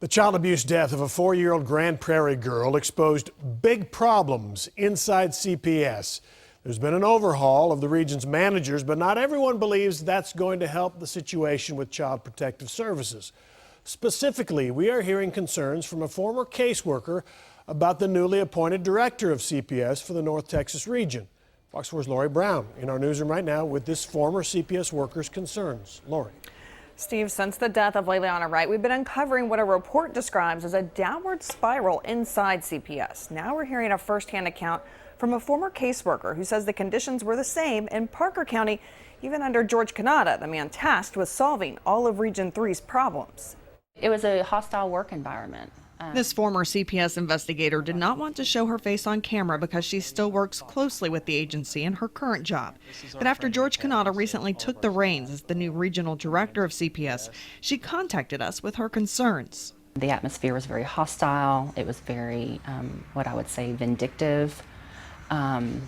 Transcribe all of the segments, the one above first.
The child abuse death of a 4-year-old Grand Prairie girl exposed big problems inside CPS. There's been an overhaul of the region's managers, but not everyone believes that's going to help the situation with Child Protective Services. Specifically, we are hearing concerns from a former caseworker about the newly appointed director of CPS for the North Texas region. Fox 4's Lori Brown in our newsroom right now with this former CPS worker's concerns. Lori. Steve, since the death of Leilani Wright, we've been uncovering what a report describes as a downward spiral inside CPS. Now we're hearing a firsthand account from a former caseworker who says the conditions were the same in Parker County, even under George Canada, the man tasked with solving all of Region 3's problems. It was a hostile work environment. This former CPS investigator did not want to show her face on camera because she still works closely with the agency in her current job. But after George Canada recently took the reins as the new regional director of CPS, she contacted us with her concerns. The atmosphere was very hostile. It was very, what I would say, vindictive, kind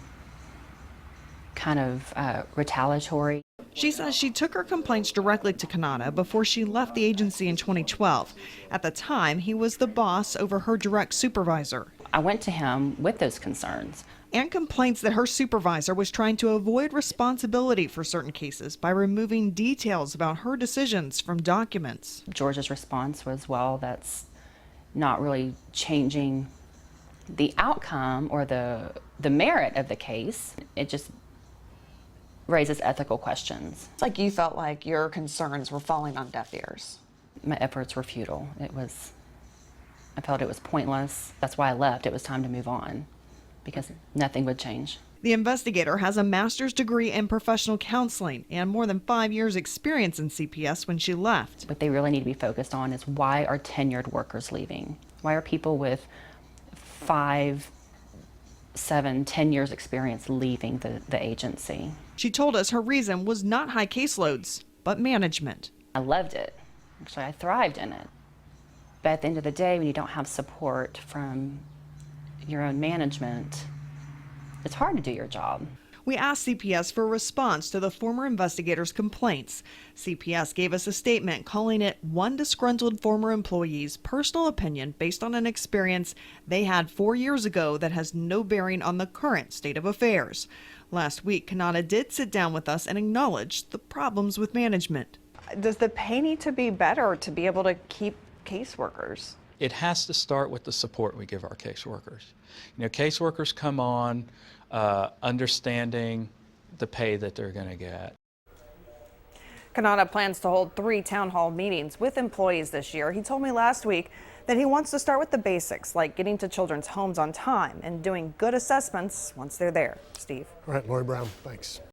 of retaliatory. She says she took her complaints directly to Canada before she left the agency in 2012. At the time, he was the boss over her direct supervisor. I went to him with those concerns. And complaints that her supervisor was trying to avoid responsibility for certain cases by removing details about her decisions from documents. George's response was, well, that's not really changing the outcome or the merit of the case. It just raises ethical questions. It's like you felt like your concerns were falling on deaf ears. My efforts were futile. I felt it was pointless. That's why I left. It was time to move on because nothing would change. The investigator has a master's degree in professional counseling and more than 5 years experience in CPS when she left. What they really need to be focused on is why are tenured workers leaving? Why are people with 5, 7, 10 years experience leaving the agency? She told us her reason was not high caseloads, but management. I loved it. Actually, I thrived in it. But at the end of the day, when you don't have support from your own management, it's hard to do your job. We asked CPS for a response to the former investigator's complaints. CPS gave us a statement calling it one disgruntled former employee's personal opinion based on an experience they had 4 years ago that has no bearing on the current state of affairs. Last week, Canada did sit down with us and acknowledge the problems with management. Does the pay need to be better to be able to keep caseworkers? It has to start with the support we give our caseworkers. You know, caseworkers come on understanding the pay that they're going to get. Canada plans to hold 3 town hall meetings with employees this year. He told me last week that he wants to start with the basics, like getting to children's homes on time and doing good assessments once they're there. Steve. All right, Lori Brown, thanks.